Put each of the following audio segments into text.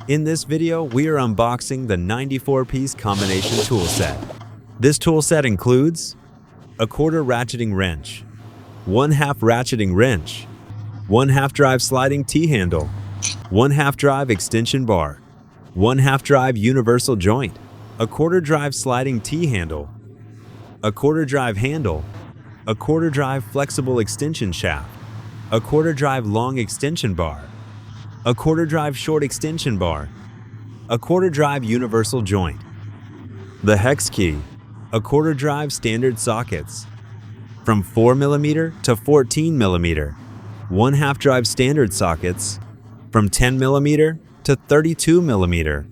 In this video, we are unboxing the 94-piece combination tool set. This tool set includes a quarter ratcheting wrench, 1/2 ratcheting wrench, 1/2 drive sliding T-handle, 1/2 drive extension bar, 1/2 drive universal joint, a quarter drive sliding T-handle, a quarter drive handle, a quarter drive flexible extension shaft, a quarter drive long extension bar, a quarter drive short extension bar, a quarter drive universal joint, the hex key, a quarter drive standard sockets, from 4mm to 14mm, 1/2 drive standard sockets, from 10mm to 32mm,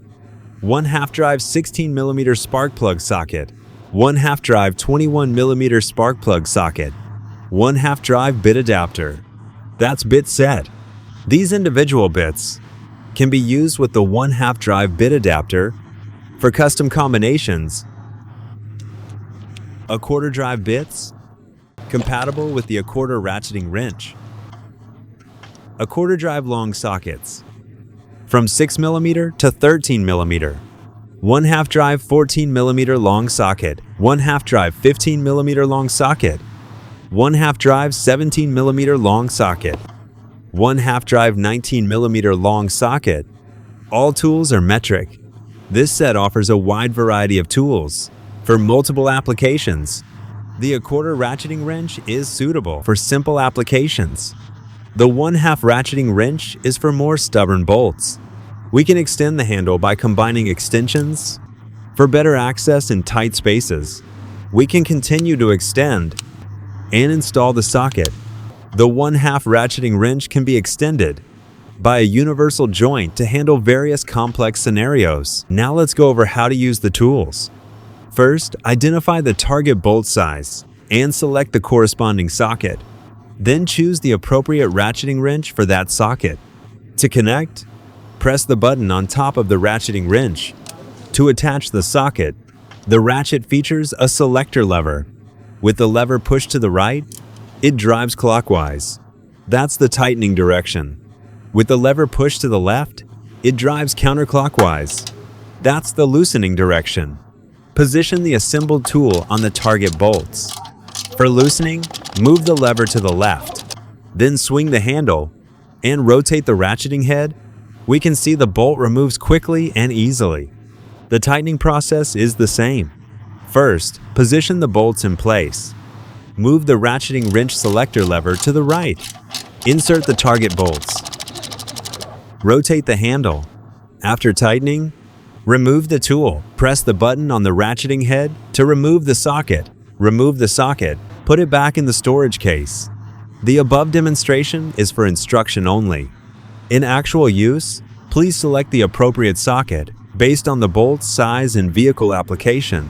1/2 drive 16mm spark plug socket, 1/2 drive 21mm spark plug socket, 1/2 drive bit adapter. That's bit set. These individual bits can be used with the 1/2 drive bit adapter for custom combinations. A quarter drive bits compatible with the a quarter ratcheting wrench. A quarter drive long sockets from 6mm to 13mm. 1/2 drive 14mm long socket, 1/2 drive 15mm long socket, 1/2 drive 17mm long socket, 1/2 drive 19mm long socket. All tools are metric. This set offers a wide variety of tools for multiple applications. The a quarter ratcheting wrench is suitable for simple applications. The 1/2 ratcheting wrench is for more stubborn bolts. We can extend the handle by combining extensions for better access in tight spaces. We can continue to extend and install the socket. The 1/2 ratcheting wrench can be extended by a universal joint to handle various complex scenarios. Now let's go over how to use the tools. First, identify the target bolt size and select the corresponding socket. Then choose the appropriate ratcheting wrench for that socket. To connect, press the button on top of the ratcheting wrench. To attach the socket, the ratchet features a selector lever. With the lever pushed to the right, it drives clockwise. That's the tightening direction. With the lever pushed to the left, it drives counterclockwise. That's the loosening direction. Position the assembled tool on the target bolts. For loosening, move the lever to the left, then swing the handle and rotate the ratcheting head. We can see the bolt removes quickly and easily. The tightening process is the same. First, position the bolts in place. Move the ratcheting wrench selector lever to the right. Insert the target bolts. Rotate the handle. After tightening, remove the tool. Press the button on the ratcheting head to remove the socket. Remove the socket. Put it back in the storage case. The above demonstration is for instruction only. In actual use, please select the appropriate socket based on the bolt size and vehicle application.